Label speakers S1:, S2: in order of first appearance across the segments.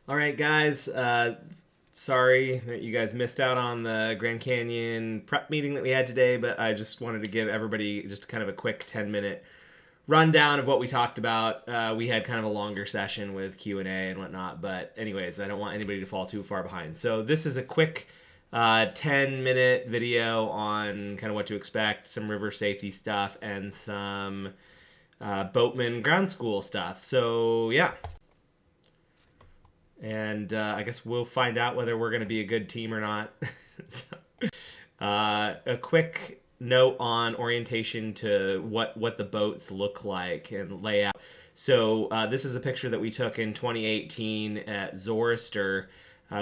S1: All right, guys. Sorry that you guys missed out on the Grand Canyon prep meeting that we had today, but I just wanted to give everybody just kind of a quick 10-minute rundown of what we talked about. We had kind of a longer session with Q&A and whatnot, but anyways, I don't want anybody to fall too far behind. So this is a quick 10-minute video on kind of what to expect, some river safety stuff, and some boatman ground school stuff. So yeah, and I guess we'll find out whether we're going to be a good team or not. A quick note on orientation to what the boats look like and layout. So this is a picture that we took in 2018 at Zoroaster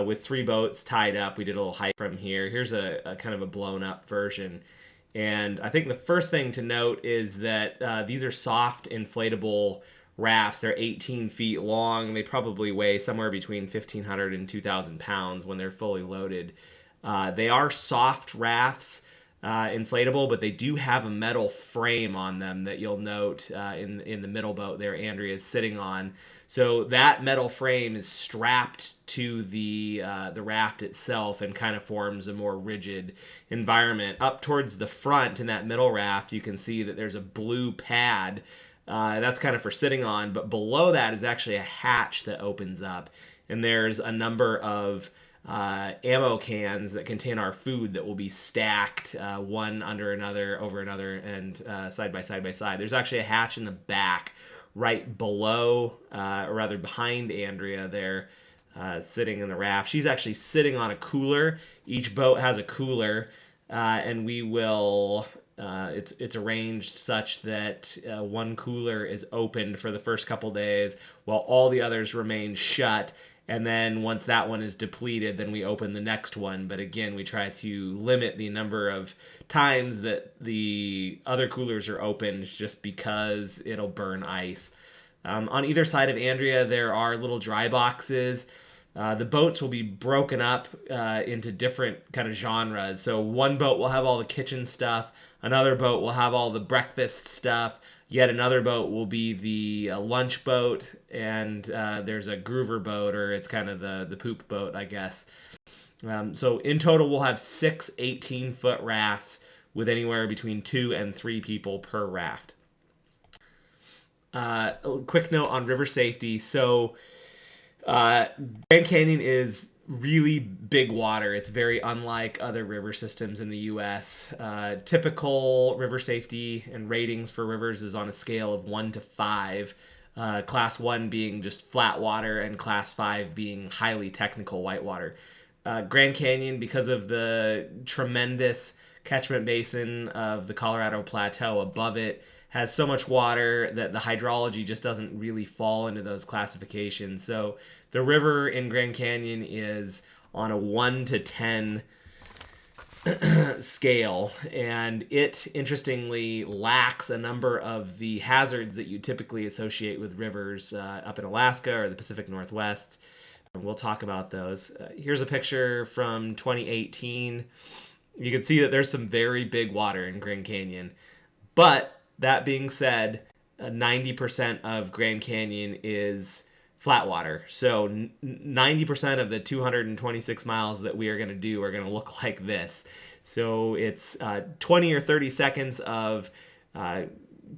S1: with 3 boats tied up. We did a little hike from here. Here's a kind of a blown up version. And I think the first thing to note is that these are soft inflatable rafts. They're 18 feet long. They probably weigh somewhere between 1,500 and 2,000 pounds when they're fully loaded. They are soft rafts, inflatable, but they do have a metal frame on them that you'll note in the middle boat there Andrea is sitting on. So that metal frame is strapped to the raft itself and kind of forms a more rigid environment. Up towards the front in that middle raft, you can see that there's a blue pad. That's kind of for sitting on, but below that is actually a hatch that opens up, and there's a number of ammo cans that contain our food that will be stacked one under another, over another, and side by side by side. There's actually a hatch in the back right below, or rather behind Andrea there, sitting in the raft. She's actually sitting on a cooler. Each boat has a cooler, and we will it's arranged such that one cooler is opened for the first couple days while all the others remain shut, and then once that one is depleted, then we open the next one. But again, we try to limit the number of times that the other coolers are opened just because it'll burn ice. On either side of Andrea, there are little dry boxes. The boats will be broken up into different kind of genres. So one boat will have all the kitchen stuff, another boat will have all the breakfast stuff, yet another boat will be the lunch boat, and there's a groover boat, or it's kind of the poop boat, I guess. So in total, we'll have 6 18-foot rafts with anywhere between 2 and 3 people per raft. A quick note on river safety. So Grand Canyon is really big water. It's very unlike other river systems in the U.S. Typical river safety and ratings for rivers is on a scale of 1 to 5. Class 1 being just flat water, and Class 5 being highly technical whitewater. Grand Canyon, because of the tremendous catchment basin of the Colorado Plateau above it, has so much water that the hydrology just doesn't really fall into those classifications. So the river in Grand Canyon is on a 1 to 10 scale, and it interestingly lacks a number of the hazards that you typically associate with rivers up in Alaska or the Pacific Northwest. We'll talk about those. Here's a picture from 2018. You can see that there's some very big water in Grand Canyon, but that being said, 90% of Grand Canyon is flat water. So 90% of the 226 miles that we are going to do are going to look like this. So it's 20 or 30 seconds of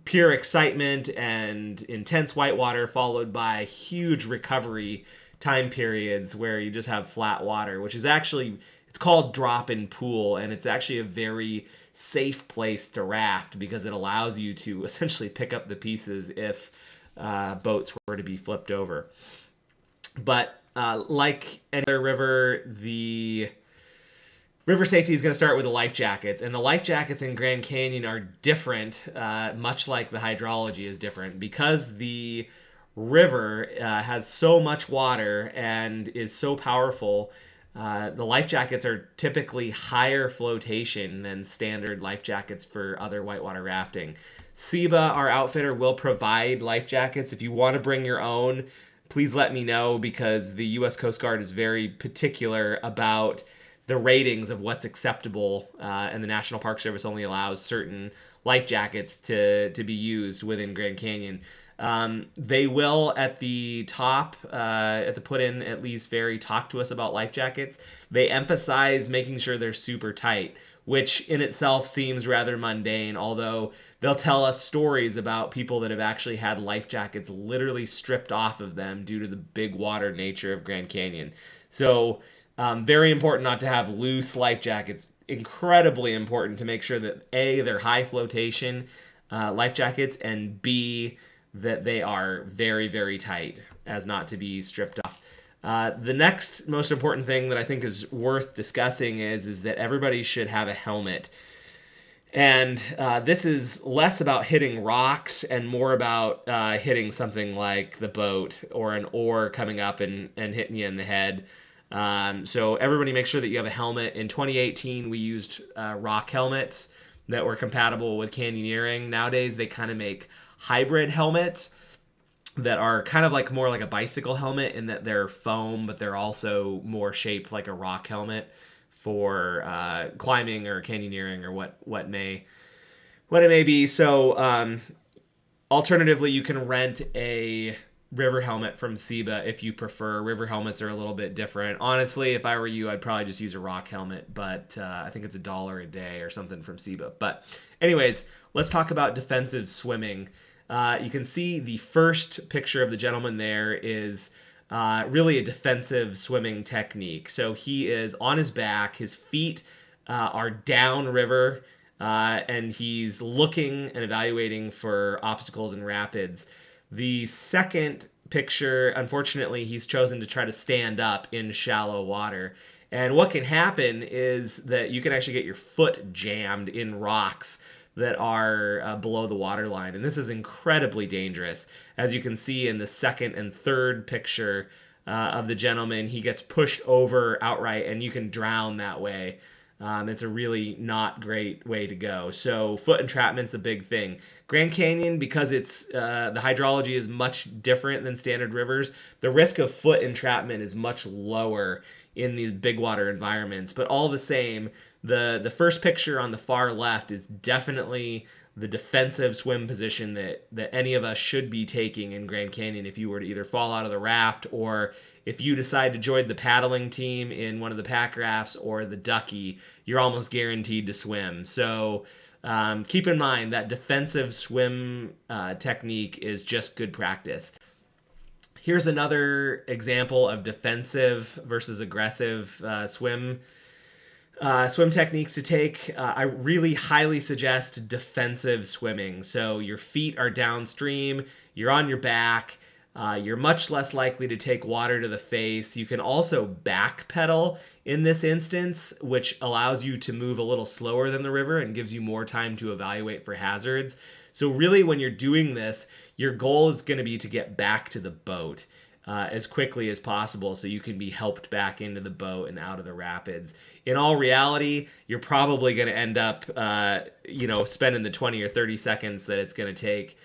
S1: pure excitement and intense whitewater, followed by huge recovery time periods where you just have flat water, which is actually, it's called drop-in pool, and it's actually a very safe place to raft because it allows you to essentially pick up the pieces if boats were to be flipped over. But like any other river, the river safety is going to start with the life jackets, and the life jackets in Grand Canyon are different, much like the hydrology is different, because the river has so much water and is so powerful. The life jackets are typically higher flotation than standard life jackets for other whitewater rafting. SEBA, our outfitter, will provide life jackets. If you want to bring your own, please let me know, because the U.S. Coast Guard is very particular about the ratings of what's acceptable, and the National Park Service only allows certain life jackets to be used within Grand Canyon. They will at the top, at the put in at least very talk to us about life jackets. They emphasize making sure they're super tight, which in itself seems rather mundane, although they'll tell us stories about people that have actually had life jackets literally stripped off of them due to the big water nature of Grand Canyon. So, very important not to have loose life jackets. Incredibly important to make sure that A, they're high flotation life jackets, and B, that they are very, very tight as not to be stripped off. The next most important thing that I think is worth discussing is that everybody should have a helmet. And this is less about hitting rocks and more about hitting something like the boat or an oar coming up and hitting you in the head. So everybody make sure that you have a helmet. In 2018, we used rock helmets that were compatible with canyoneering. Nowadays, they kind of make hybrid helmets that are kind of like more like a bicycle helmet in that they're foam, but they're also more shaped like a rock helmet for climbing or canyoneering or what it may be. So alternatively, you can rent a river helmet from Seba if you prefer. River helmets are a little bit different. Honestly, if I were you, I'd probably just use a rock helmet, but I think it's $1 a day or something from Seba. But anyways, let's talk about defensive swimming. You can see the first picture of the gentleman there is really a defensive swimming technique. So he is on his back, his feet are downriver, and he's looking and evaluating for obstacles and rapids. The second picture, unfortunately, he's chosen to try to stand up in shallow water. And what can happen is that you can actually get your foot jammed in rocks that are below the water line. And this is incredibly dangerous. As you can see in the second and third picture of the gentleman, he gets pushed over outright, and you can drown that way. It's a really not great way to go. So foot entrapment's a big thing. Grand Canyon, because it's the hydrology is much different than standard rivers, the risk of foot entrapment is much lower in these big water environments. But all the same, the first picture on the far left is definitely the defensive swim position that any of us should be taking in Grand Canyon if you were to either fall out of the raft or if you decide to join the paddling team in one of the pack rafts or the ducky, you're almost guaranteed to swim. So keep in mind that defensive swim technique is just good practice. Here's another example of defensive versus aggressive swim techniques to take. I really highly suggest defensive swimming. So your feet are downstream, you're on your back, you're much less likely to take water to the face. You can also backpedal in this instance, which allows you to move a little slower than the river and gives you more time to evaluate for hazards. So really, when you're doing this, your goal is going to be to get back to the boat as quickly as possible so you can be helped back into the boat and out of the rapids. In all reality, you're probably going to end up, spending the 20 or 30 seconds that it's going to take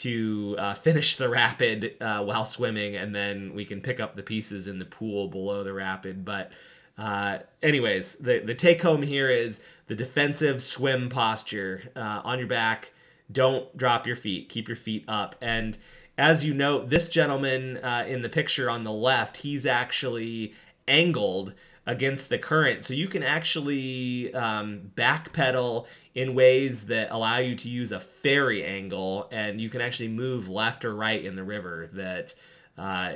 S1: to finish the rapid while swimming, and then we can pick up the pieces in the pool below the rapid. But anyways, the take home here is the defensive swim posture on your back. Don't drop your feet. Keep your feet up. And as you note, this gentleman in the picture on the left, he's actually angled against the current. So you can actually backpedal in ways that allow you to use a ferry angle, and you can actually move left or right in the river that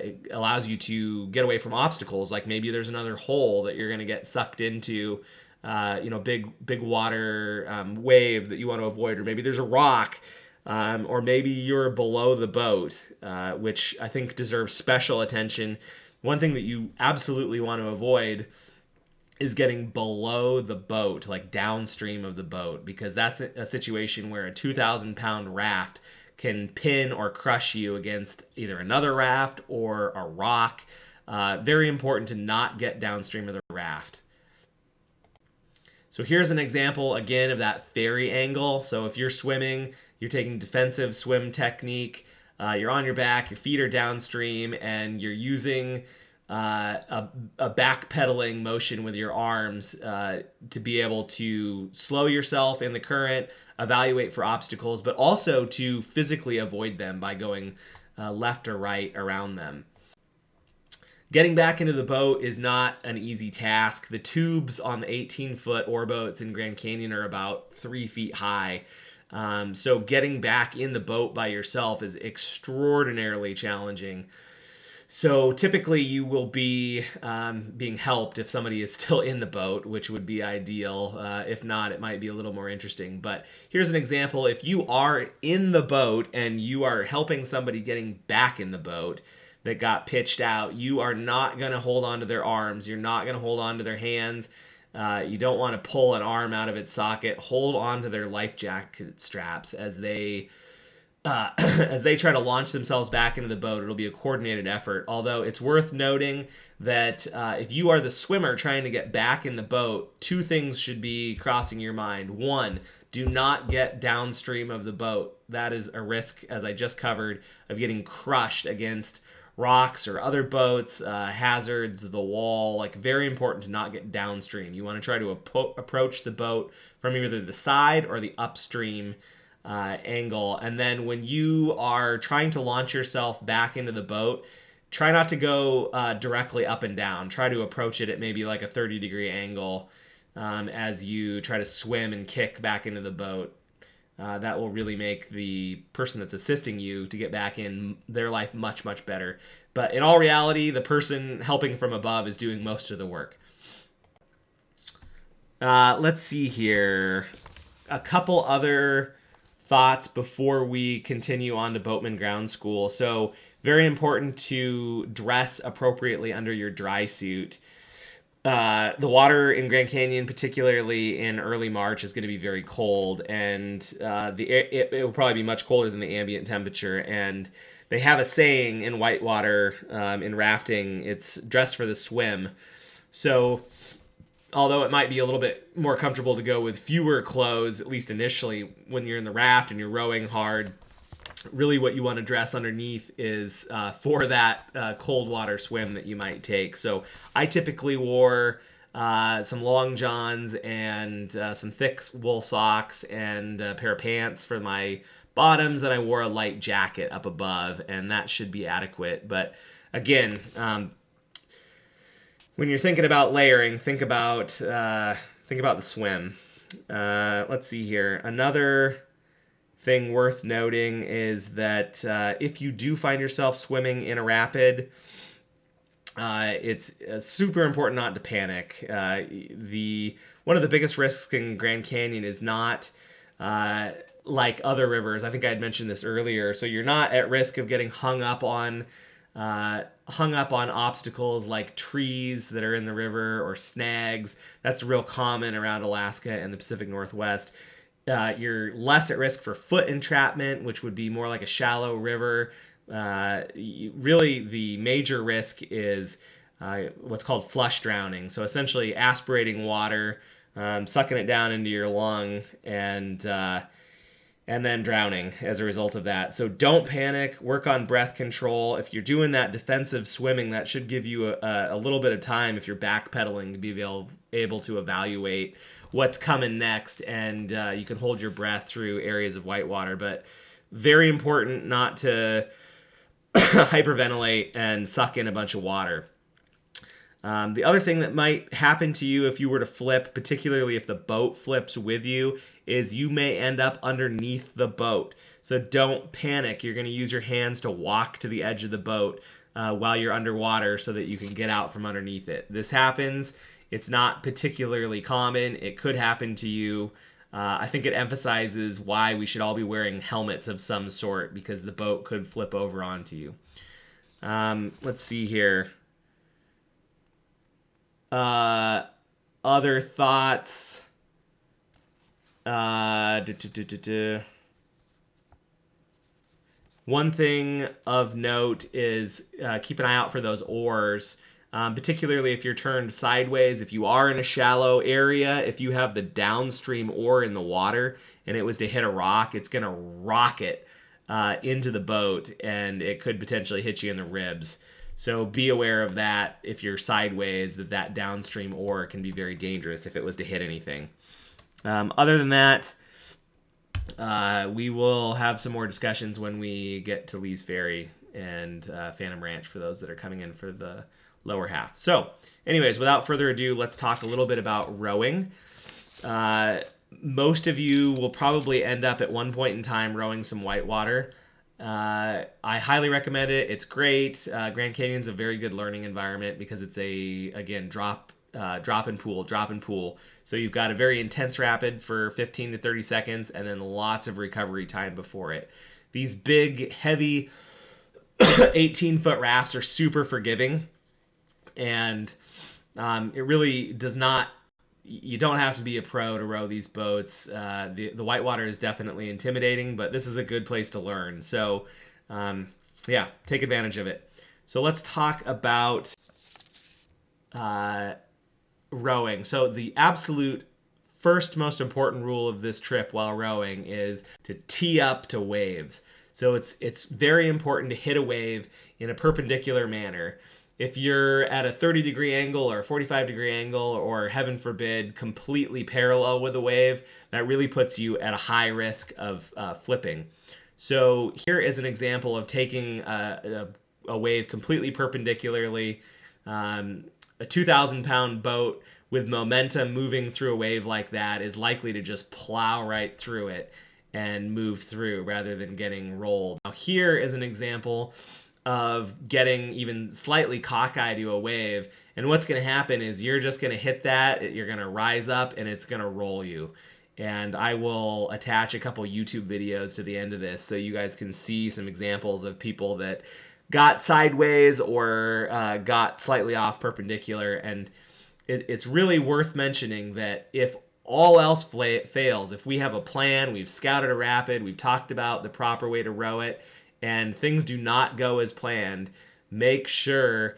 S1: it allows you to get away from obstacles, like maybe there's another hole that you're going to get sucked into, big water wave that you want to avoid, or maybe there's a rock, or maybe you're below the boat, which I think deserves special attention. One thing that you absolutely want to avoid is getting below the boat, like downstream of the boat, because that's a situation where a 2,000-pound raft can pin or crush you against either another raft or a rock. Very important to not get downstream of the raft. So here's an example, again, of that ferry angle. So if you're swimming, you're taking defensive swim technique, you're on your back, your feet are downstream, and you're using a backpedaling motion with your arms to be able to slow yourself in the current, evaluate for obstacles, but also to physically avoid them by going left or right around them. Getting back into the boat is not an easy task. The tubes on the 18-foot oar boats in Grand Canyon are about 3 feet high. So getting back in the boat by yourself is extraordinarily challenging. So typically you will be being helped if somebody is still in the boat, which would be ideal. If not, it might be a little more interesting. But here's an example. If you are in the boat and you are helping somebody getting back in the boat that got pitched out, you are not going to hold on to their arms. You're not going to hold on to their hands. You don't want to pull an arm out of its socket. Hold on to their life jacket straps as they try to launch themselves back into the boat. It'll be a coordinated effort. Although it's worth noting that if you are the swimmer trying to get back in the boat, 2 things should be crossing your mind. 1, do not get downstream of the boat. That is a risk, as I just covered, of getting crushed against rocks or other boats, hazards, the wall. Like, very important to not get downstream. You want to try to approach the boat from either the side or the upstream angle. And then when you are trying to launch yourself back into the boat, try not to go directly up and down. Try to approach it at maybe like a 30-degree angle as you try to swim and kick back into the boat. That will really make the person that's assisting you to get back in their life much, much better. But in all reality, the person helping from above is doing most of the work. Let's see here. A couple other thoughts before we continue on to Boatman Ground School. So, very important to dress appropriately under your dry suit. The water in Grand Canyon, particularly in early March, is going to be very cold, and it will probably be much colder than the ambient temperature. And they have a saying in whitewater in rafting, it's dress for the swim. So although it might be a little bit more comfortable to go with fewer clothes, at least initially, when you're in the raft and you're rowing hard, really what you want to dress underneath is for that cold water swim that you might take. So I typically wore some long johns and some thick wool socks and a pair of pants for my bottoms, and I wore a light jacket up above, and that should be adequate. But again, when you're thinking about layering, think about the swim. Let's see here. Another thing worth noting is that if you do find yourself swimming in a rapid, it's super important not to panic. One of the biggest risks in Grand Canyon is not like other rivers. I think I had mentioned this earlier. So you're not at risk of getting hung up on obstacles like trees that are in the river or snags. That's real common around Alaska and the Pacific Northwest. You're less at risk for foot entrapment, which would be more like a shallow river. Really, the major risk is what's called flush drowning. So essentially aspirating water, sucking it down into your lung, and then drowning as a result of that. So don't panic. Work on breath control. If you're doing that defensive swimming, that should give you a little bit of time if you're backpedaling to be able to evaluate what's coming next, and you can hold your breath through areas of whitewater. But very important not to hyperventilate and suck in a bunch of water. The other thing that might happen to you if you were to flip, particularly if the boat flips with you, is you may end up underneath the boat. So don't panic. You're going to use your hands to walk to the edge of the boat while you're underwater so that you can get out from underneath it. This happens. It's not particularly common. It could happen to you. I think it emphasizes why we should all be wearing helmets of some sort, because the boat could flip over onto you. Let's see here. Other thoughts. One thing of note is keep an eye out for those oars, particularly if you're turned sideways. If you are in a shallow area, if you have the downstream oar in the water and it was to hit a rock, it's going to rocket into the boat, and it could potentially hit you in the ribs. So be aware of that if you're sideways, that downstream oar can be very dangerous if it was to hit anything. Other than that, we will have some more discussions when we get to Lee's Ferry. and Phantom Ranch for those that are coming in for the lower half. So, anyways, without further ado, let's talk a little bit about rowing. Most of you will probably end up at one point in time rowing some whitewater. I highly recommend it. It's great. Grand Canyon's a very good learning environment because it's again, drop and pool. So you've got a very intense rapid for 15 to 30 seconds and then lots of recovery time before it. These big, heavy 18-foot rafts are super forgiving, and it really does not, you don't have to be a pro to row these boats. The whitewater is definitely intimidating, but this is a good place to learn. So yeah, take advantage of it. So let's talk about rowing. So the absolute first most important rule of this trip while rowing is to tee up to waves. So it's very important to hit a wave in a perpendicular manner. If you're at a 30-degree angle or a 45-degree angle, or heaven forbid, completely parallel with a wave, that really puts you at a high risk of flipping. So here is an example of taking a wave completely perpendicularly. A 2,000-pound boat with momentum moving through a wave like that is likely to just plow right through it and move through rather than getting rolled. Now here is an example of getting even slightly cockeyed to a wave, and what's going to happen is you're just going to hit that, you're going to rise up, and it's going to roll you. And I will attach a couple YouTube videos to the end of this so you guys can see some examples of people that got sideways or got slightly off perpendicular. And it's really worth mentioning that if all else fails, if we have a plan, we've scouted a rapid, we've talked about the proper way to row it, and things do not go as planned, make sure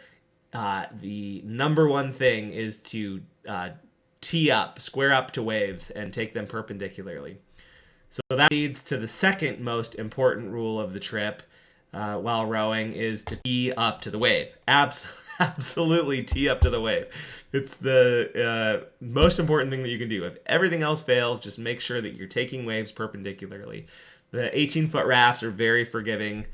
S1: the number one thing is to tee up, square up to waves, and take them perpendicularly. So that leads to the second most important rule of the trip while rowing, is to tee up to the wave. Absolutely tee up to the wave. It's the most important thing that you can do. If everything else fails, just make sure that you're taking waves perpendicularly. The 18-foot rafts are very forgiving,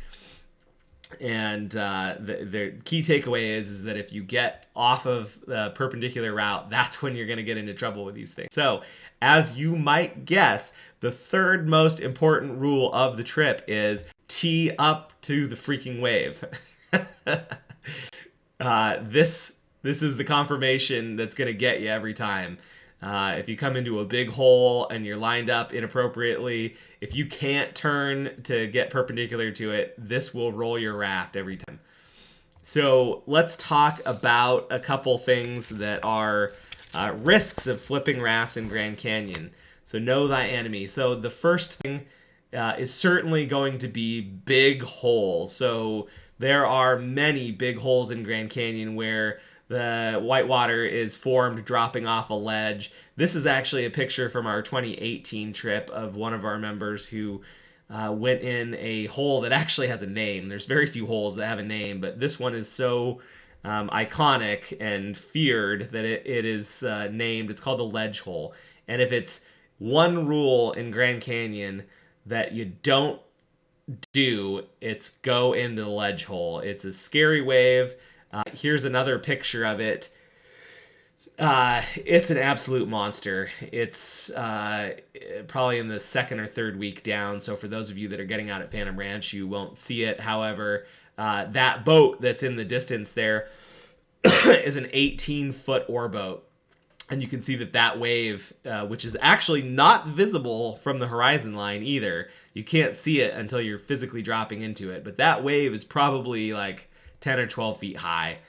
S1: and the key takeaway is that if you get off of the perpendicular route, that's when you're going to get into trouble with these things. So, as you might guess, the third most important rule of the trip is tee up to the freaking wave. This is the confirmation that's going to get you every time. If you come into a big hole and you're lined up inappropriately, if you can't turn to get perpendicular to it, this will roll your raft every time. So let's talk about a couple things that are risks of flipping rafts in Grand Canyon. So know thy enemy. So the first thing is certainly going to be big holes. So there are many big holes in Grand Canyon where the whitewater is formed dropping off a ledge. This is actually a picture from our 2018 trip of one of our members who went in a hole that actually has a name. There's very few holes that have a name, but this one is so iconic and feared that it is named. It's called the Ledge Hole. And if it's one rule in Grand Canyon that you don't do, it's go into the ledge hole. It's a scary wave. Here's another picture of it. It's an absolute monster. It's probably in the second or third week down, so for those of you that are getting out at Phantom Ranch, you won't see it. However, that boat that's in the distance there is an 18-foot oar boat. And you can see that wave, which is actually not visible from the horizon line either. You can't see it until you're physically dropping into it. But that wave is probably like 10 or 12 feet high.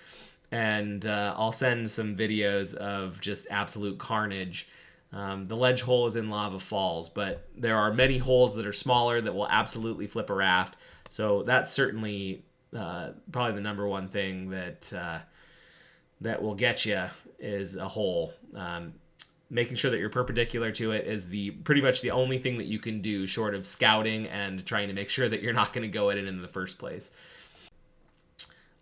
S1: And I'll send some videos of just absolute carnage. The ledge hole is in Lava Falls, but there are many holes that are smaller that will absolutely flip a raft. So that's certainly probably the number one thing that will get you is a hole. Making sure that you're perpendicular to it is pretty much the only thing that you can do short of scouting and trying to make sure that you're not going to go at it in the first place.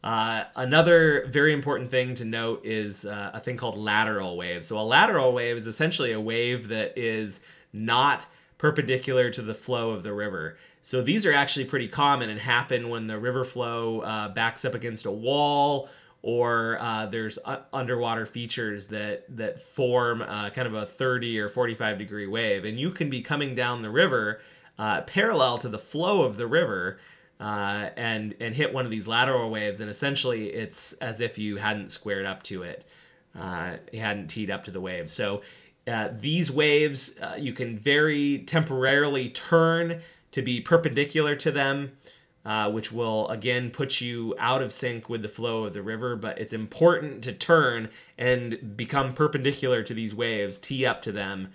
S1: Another very important thing to note is a thing called lateral wave. So a lateral wave is essentially a wave that is not perpendicular to the flow of the river. So these are actually pretty common and happen when the river flow backs up against a wall, or there's underwater features that form kind of a 30 or 45 degree wave. And you can be coming down the river parallel to the flow of the river and hit one of these lateral waves, and essentially it's as if you hadn't squared up to it. You hadn't teed up to the wave. So these waves, you can very temporarily turn to be perpendicular to them, which will again put you out of sync with the flow of the river. But it's important to turn and become perpendicular to these waves, tee up to them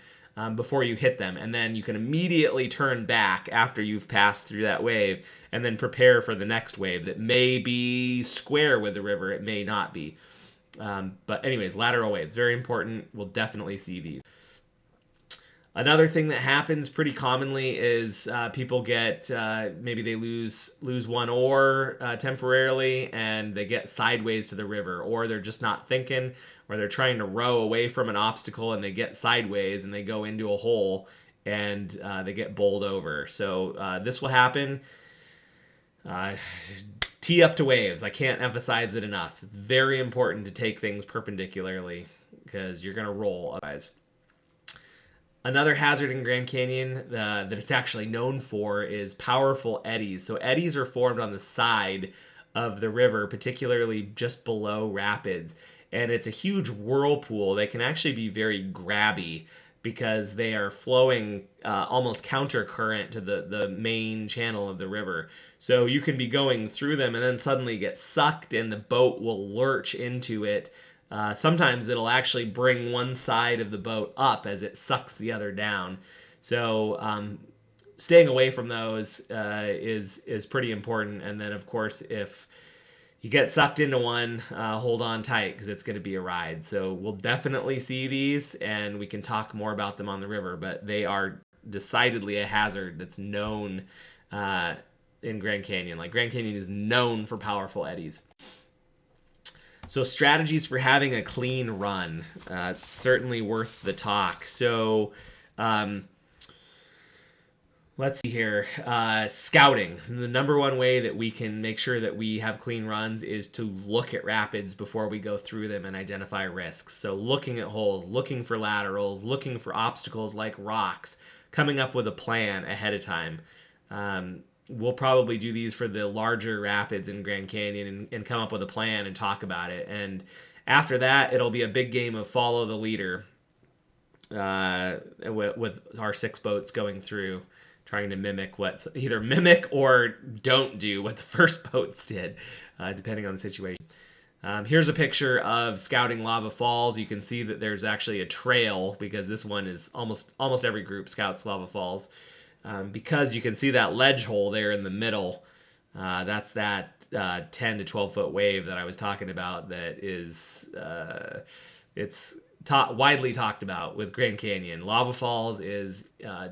S1: before you hit them, and then you can immediately turn back after you've passed through that wave, and then prepare for the next wave that may be square with the river, it may not be. But anyways, lateral waves, very important. We'll definitely see these. Another thing that happens pretty commonly is people get maybe they lose one oar temporarily, and they get sideways to the river, or they're just not thinking, or they're trying to row away from an obstacle and they get sideways and they go into a hole and they get bowled over. So this will happen. Tee up to waves. I can't emphasize it enough. It's very important to take things perpendicularly because you're going to roll otherwise. Another hazard in Grand Canyon that it's actually known for is powerful eddies. So eddies are formed on the side of the river, particularly just below rapids. And it's a huge whirlpool. They can actually be very grabby because they are flowing almost counter current to the main channel of the river. So you can be going through them and then suddenly get sucked and the boat will lurch into it. Sometimes it'll actually bring one side of the boat up as it sucks the other down. So staying away from those is pretty important. And then, of course, if you get sucked into one, hold on tight because it's going to be a ride. So we'll definitely see these, and we can talk more about them on the river, but they are decidedly a hazard that's known in Grand Canyon. Like, Grand Canyon is known for powerful eddies. So strategies for having a clean run, certainly worth the talk. So let's see here. Scouting. The number one way that we can make sure that we have clean runs is to look at rapids before we go through them and identify risks. So looking at holes, looking for laterals, looking for obstacles like rocks, coming up with a plan ahead of time. We'll probably do these for the larger rapids in Grand Canyon and come up with a plan and talk about it. And after that, it'll be a big game of follow the leader with our 6 boats going through, trying to mimic or don't do what the first boats did, depending on the situation. Here's a picture of scouting Lava Falls. You can see that there's actually a trail because this one is almost every group scouts Lava Falls. Because you can see that ledge hole there in the middle. That's that 10 to 12 foot wave that I was talking about that is it's widely talked about with Grand Canyon. Lava Falls is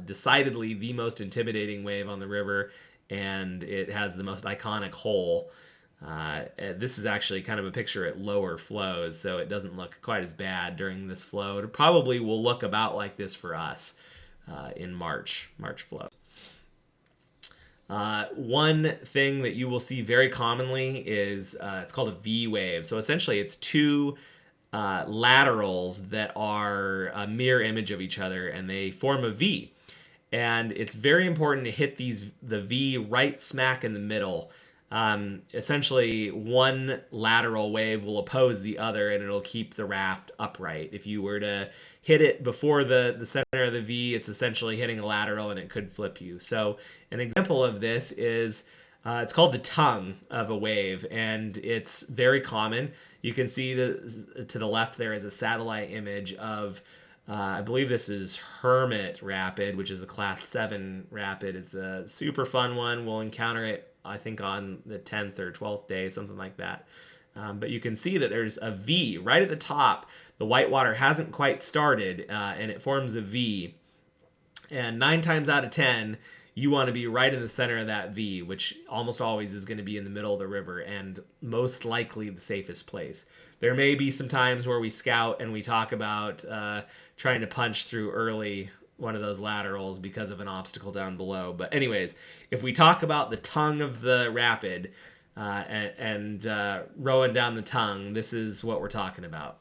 S1: decidedly the most intimidating wave on the river, and it has the most iconic hole. This is actually kind of a picture at lower flows, so it doesn't look quite as bad during this flow. It probably will look about like this for us in March flows. One thing that you will see very commonly is it's called a V wave. So essentially it's 2 laterals that are a mirror image of each other, and they form a V. And it's very important to hit the V right smack in the middle. Essentially, one lateral wave will oppose the other, and it'll keep the raft upright. If you were to hit it before the center of the V, it's essentially hitting a lateral, and it could flip you. So an example of this is it's called the tongue of a wave, and it's very common. You can see to the left there is a satellite image of I believe this is Hermit Rapid, which is a Class 7 rapid. It's a super fun one. We'll encounter it, I think, on the 10th or 12th day, something like that. But you can see that there's a V right at the top. The whitewater hasn't quite started, and it forms a V. And 9 times out of 10, you want to be right in the center of that V, which almost always is going to be in the middle of the river and most likely the safest place. There may be some times where we scout and we talk about trying to punch through early one of those laterals because of an obstacle down below. But anyways, if we talk about the tongue of the rapid and rowing down the tongue, this is what we're talking about.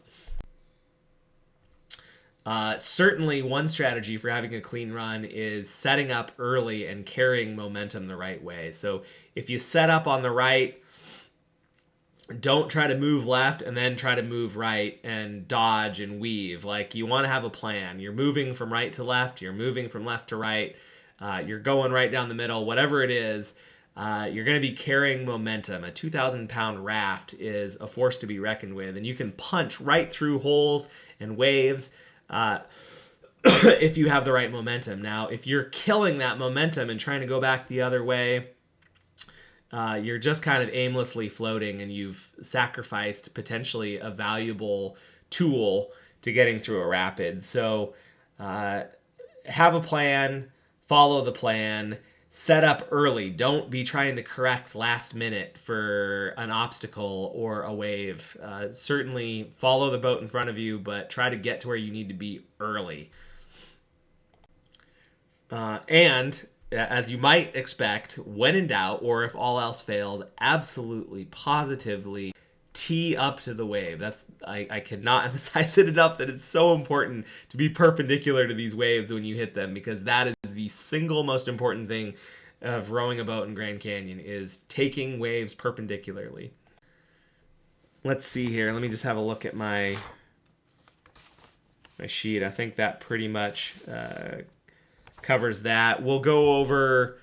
S1: Certainly one strategy for having a clean run is setting up early and carrying momentum the right way. So if you set up on the right, don't try to move left and then try to move right and dodge and weave. Like, you want to have a plan. You're moving from right to left, you're moving from left to right, you're going right down the middle, whatever it is, you're going to be carrying momentum. A 2,000-pound raft is a force to be reckoned with, and you can punch right through holes and waves if you have the right momentum. Now, if you're killing that momentum and trying to go back the other way, you're just kind of aimlessly floating, and you've sacrificed potentially a valuable tool to getting through a rapid. So have a plan, follow the plan, set up early. Don't be trying to correct last minute for an obstacle or a wave. Certainly follow the boat in front of you, but try to get to where you need to be early. And as you might expect, when in doubt, or if all else failed, absolutely, positively tee up to the wave. I cannot emphasize it enough that it's so important to be perpendicular to these waves when you hit them, because that is the single most important thing of rowing a boat in Grand Canyon, is taking waves perpendicularly. Let's see here. Let me just have a look at my sheet. I think that pretty much covers that. We'll go over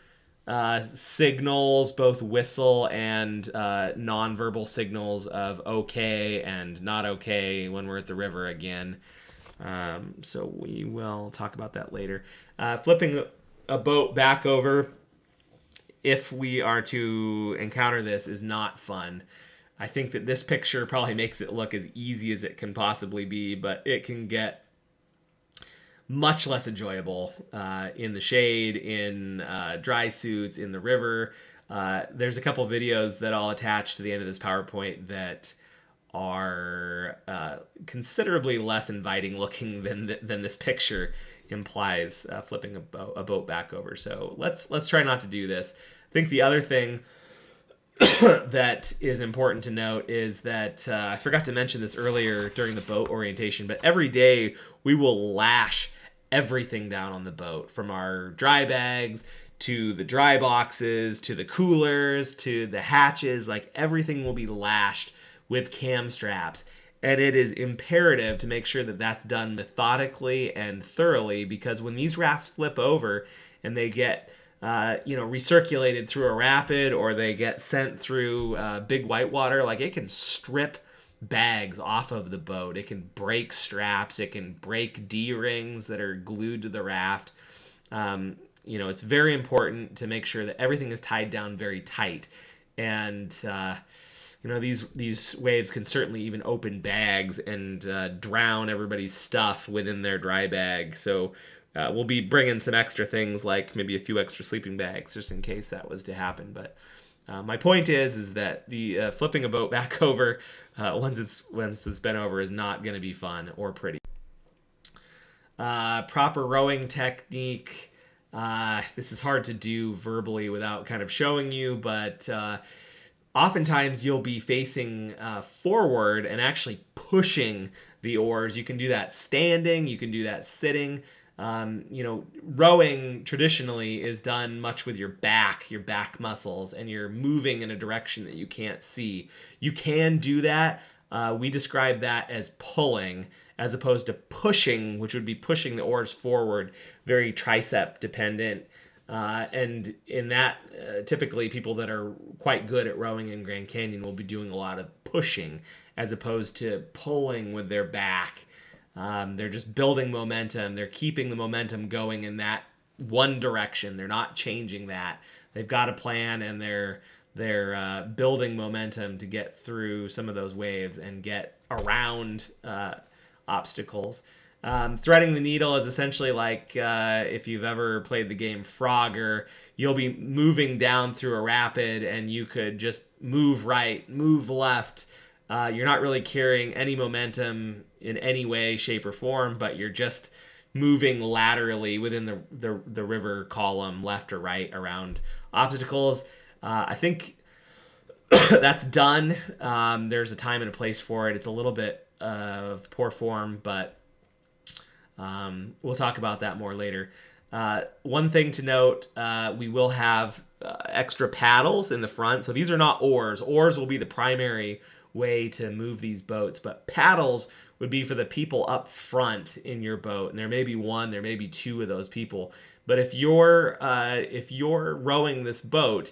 S1: signals, both whistle and nonverbal signals of okay and not okay when we're at the river again. So we will talk about that later. Flipping a boat back over, if we are to encounter this, is not fun. I think that this picture probably makes it look as easy as it can possibly be, but it can get much less enjoyable in the shade, in dry suits, in the river. There's a couple videos that I'll attach to the end of this PowerPoint that are considerably less inviting looking than this picture implies, flipping a boat back over. So let's try not to do this. I think the other thing that is important to note is that I forgot to mention this earlier during the boat orientation, but every day we will lash everything down on the boat, from our dry bags to the dry boxes to the coolers to the hatches. Like, everything will be lashed with cam straps, and it is imperative to make sure that that's done methodically and thoroughly, because when these rafts flip over and they get recirculated through a rapid, or they get sent through big whitewater, like, it can strip bags off of the boat. It can break straps. It can break D-rings that are glued to the raft. It's very important to make sure that everything is tied down very tight. And these waves can certainly even open bags and drown everybody's stuff within their dry bag. So we'll be bringing some extra things, like maybe a few extra sleeping bags, just in case that was to happen. But my point is that the flipping a boat back over once it's been over is not going to be fun or pretty. Proper rowing technique. This is hard to do verbally without kind of showing you, but oftentimes you'll be facing forward and actually pushing the oars. You can do that standing. You can do that sitting. Rowing traditionally is done much with your back muscles, and you're moving in a direction that you can't see. You can do that. We describe that as pulling, as opposed to pushing, which would be pushing the oars forward, very tricep dependent. And in that, typically people that are quite good at rowing in Grand Canyon will be doing a lot of pushing as opposed to pulling with their back. They're just building momentum. They're keeping the momentum going in that one direction. They're not changing that. They've got a plan, and they're building momentum to get through some of those waves and get around obstacles. Threading the needle is essentially like if you've ever played the game Frogger, you'll be moving down through a rapid, and you could just move right, move left. You're not really carrying any momentum in any way, shape, or form, but you're just moving laterally within the river column, left or right, around obstacles. I think that's done. There's a time and a place for it. It's a little bit of poor form, but we'll talk about that more later. One thing to note, we will have extra paddles in the front. So these are not oars. Oars will be the primary way to move these boats, but paddles would be for the people up front in your boat. And there may be one, there may be two of those people. But if you're rowing this boat,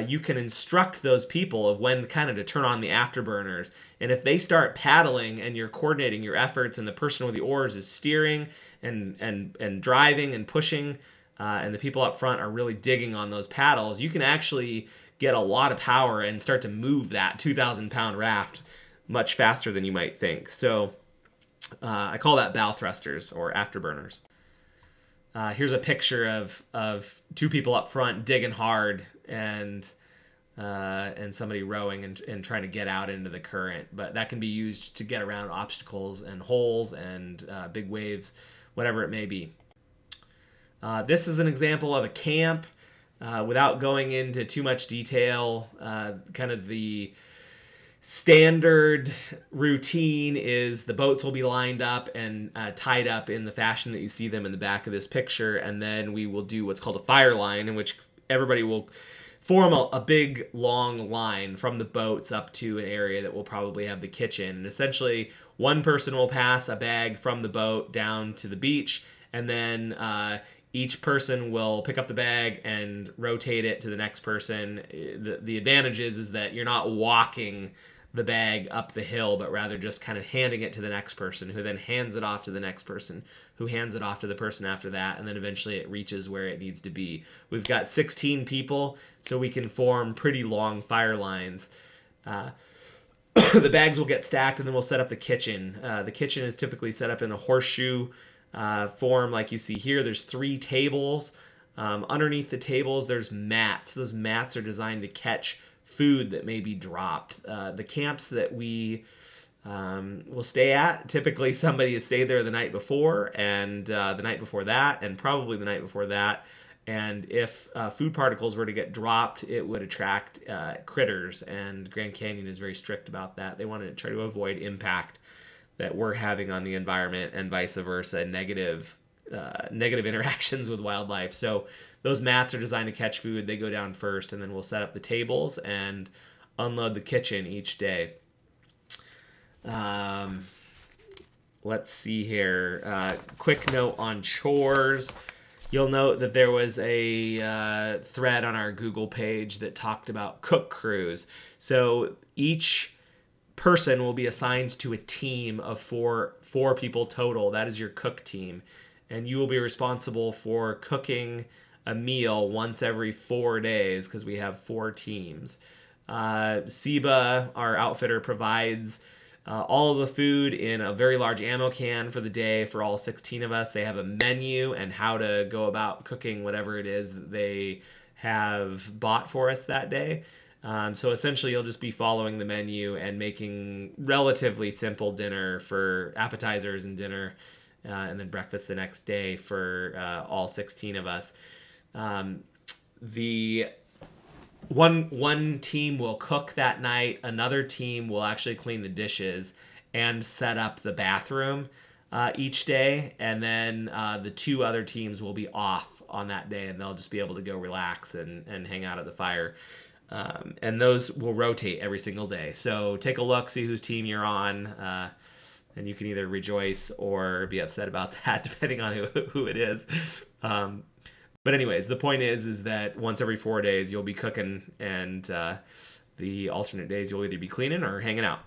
S1: you can instruct those people of when kind of to turn on the afterburners. And if they start paddling and you're coordinating your efforts, and the person with the oars is steering and driving and pushing, and the people up front are really digging on those paddles, you can actually get a lot of power and start to move that 2,000-pound raft much faster than you might think. So I call that bow thrusters or afterburners. Here's a picture of two people up front digging hard and somebody rowing and trying to get out into the current. But that can be used to get around obstacles and holes and big waves, whatever it may be. This is an example of a camp. Without going into too much detail, kind of the standard routine is the boats will be lined up and tied up in the fashion that you see them in the back of this picture, and then we will do what's called a fire line, in which everybody will form a big long line from the boats up to an area that will probably have the kitchen. And essentially, one person will pass a bag from the boat down to the beach, and then each person will pick up the bag and rotate it to the next person. The advantage is that you're not walking the bag up the hill, but rather just kind of handing it to the next person, who then hands it off to the next person, who hands it off to the person after that, and then eventually it reaches where it needs to be. We've got 16 people, so we can form pretty long fire lines. The bags will get stacked, and then we'll set up the kitchen. The kitchen is typically set up in a horseshoe form like you see here. There's 3 tables. Underneath the tables there's mats. Those mats are designed to catch food that may be dropped. The camps that we will stay at, typically somebody has stayed there the night before, and the night before that, and probably the night before that. And if food particles were to get dropped, it would attract critters, and Grand Canyon is very strict about that. They want to try to avoid impact that we're having on the environment, and vice versa, negative interactions with wildlife. So those mats are designed to catch food. They go down first, and then we'll set up the tables and unload the kitchen each day. Let's see here. Quick note on chores. You'll note that there was a thread on our Google page that talked about cook crews. So each person will be assigned to a team of four people total. That is your cook team. And you will be responsible for cooking a meal once every 4 days, because we have 4 teams. SEBA, our outfitter, provides all of the food in a very large ammo can for the day for all 16 of us. They have a menu and how to go about cooking whatever it is that they have bought for us that day. So essentially you'll just be following the menu and making relatively simple dinner for appetizers and dinner, and then breakfast the next day for all 16 of us. The one team will cook that night, another team will actually clean the dishes and set up the bathroom each day, and then the 2 other teams will be off on that day, and they'll just be able to go relax and hang out at the fire. And those will rotate every single day. So take a look, see whose team you're on, and you can either rejoice or be upset about that, depending on who it is. But anyways, the point is that once every 4 days you'll be cooking, and the alternate days you'll either be cleaning or hanging out.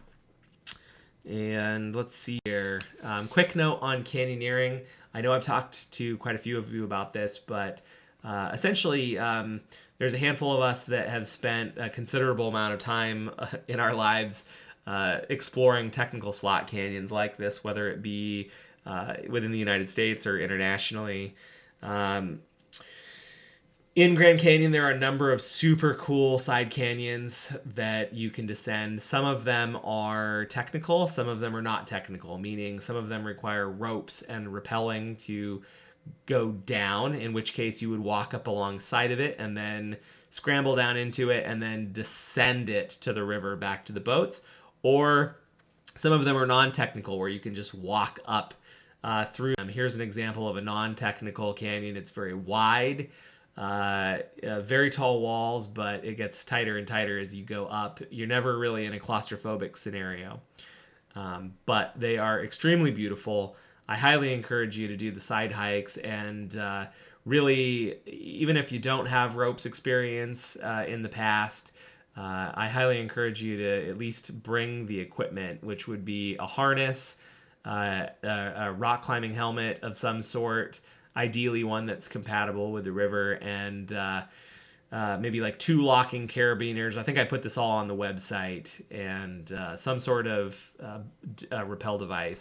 S1: And let's see here. Quick note on canyoneering. I know I've talked to quite a few of you about this, but essentially there's a handful of us that have spent a considerable amount of time in our lives exploring technical slot canyons like this, whether it be within the United States or internationally. In Grand Canyon, there are a number of super cool side canyons that you can descend. Some of them are technical, some of them are not technical, meaning some of them require ropes and rappelling to go down, in which case you would walk up alongside of it and then scramble down into it and then descend it to the river back to the boats. Or some of them are non-technical, where you can just walk up through them. Here's an example of a non-technical canyon. It's very wide, very tall walls, but it gets tighter and tighter as you go up. You're never really in a claustrophobic scenario, but they are extremely beautiful. I highly encourage you to do the side hikes, and really, even if you don't have ropes experience in the past, I highly encourage you to at least bring the equipment, which would be a harness, a rock climbing helmet of some sort, ideally one that's compatible with the river, and maybe like 2 locking carabiners. I think I put this all on the website, and some sort of rappel device.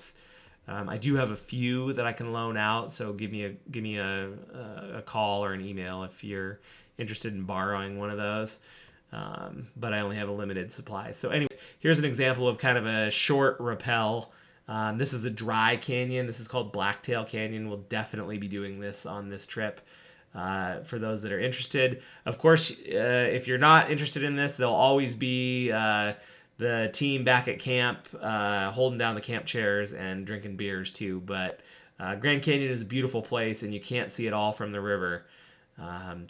S1: I do have a few that I can loan out, so give me a call or an email if you're interested in borrowing one of those. But I only have a limited supply. So anyway, here's an example of kind of a short rappel. This is a dry canyon. This is called Blacktail Canyon. We'll definitely be doing this on this trip for those that are interested. Of course, if you're not interested in this, there'll always be the team back at camp holding down the camp chairs and drinking beers too. But Grand Canyon is a beautiful place, and you can't see it all from the river.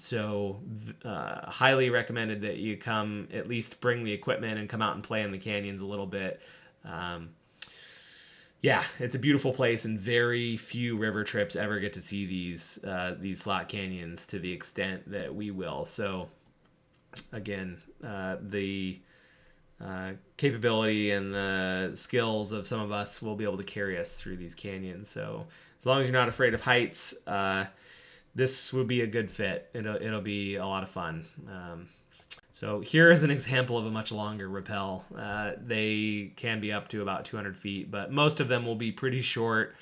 S1: So highly recommended that you come, at least bring the equipment and come out and play in the canyons a little bit. Yeah, it's a beautiful place, and very few river trips ever get to see these slot canyons to the extent that we will. So again, the capability and the skills of some of us will be able to carry us through these canyons. So as long as you're not afraid of heights, this would be a good fit. It'll be a lot of fun. So here is an example of a much longer rappel. They can be up to about 200 feet, but most of them will be pretty short,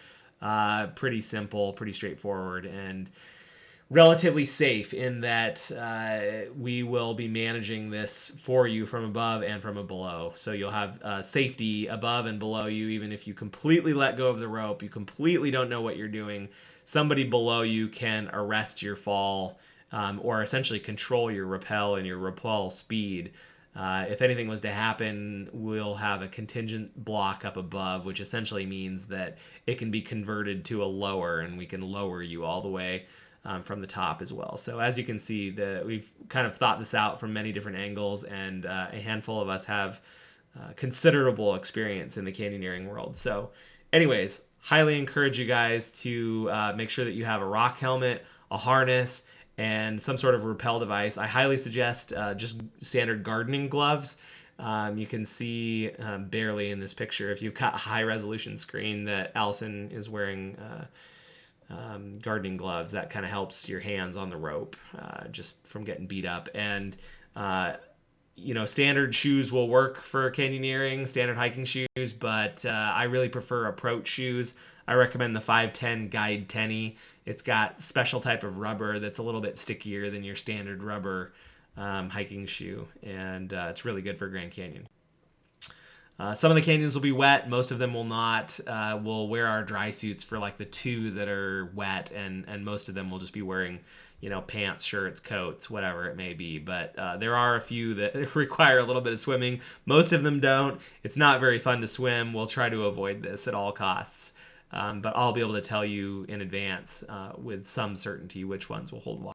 S1: pretty simple, pretty straightforward, and relatively safe in that we will be managing this for you from above and from below. So you'll have safety above and below you, even if you completely let go of the rope, you completely don't know what you're doing. Somebody below you can arrest your fall, or essentially control your rappel and your rappel speed. If anything was to happen, we'll have a contingent block up above, which essentially means that it can be converted to a lower, and we can lower you all the way from the top as well. So as you can see, we've kind of thought this out from many different angles, and a handful of us have considerable experience in the canyoneering world. So anyways, highly encourage you guys to make sure that you have a rock helmet, a harness, and some sort of rappel device. I highly suggest just standard gardening gloves. You can see barely in this picture, if you've got a high resolution screen, that Allison is wearing gardening gloves. That kind of helps your hands on the rope just from getting beat up. And standard shoes will work for canyoneering, standard hiking shoes, but I really prefer approach shoes. I recommend the 510 Guide Tenny. It's got special type of rubber that's a little bit stickier than your standard rubber hiking shoe, and it's really good for Grand Canyon. Some of the canyons will be wet, most of them will not. We'll wear our dry suits for like the 2 that are wet, and most of them will just be wearing, pants, shirts, coats, whatever it may be. But there are a few that require a little bit of swimming. Most of them don't. It's not very fun to swim. We'll try to avoid this at all costs. But I'll be able to tell you in advance with some certainty which ones will hold water.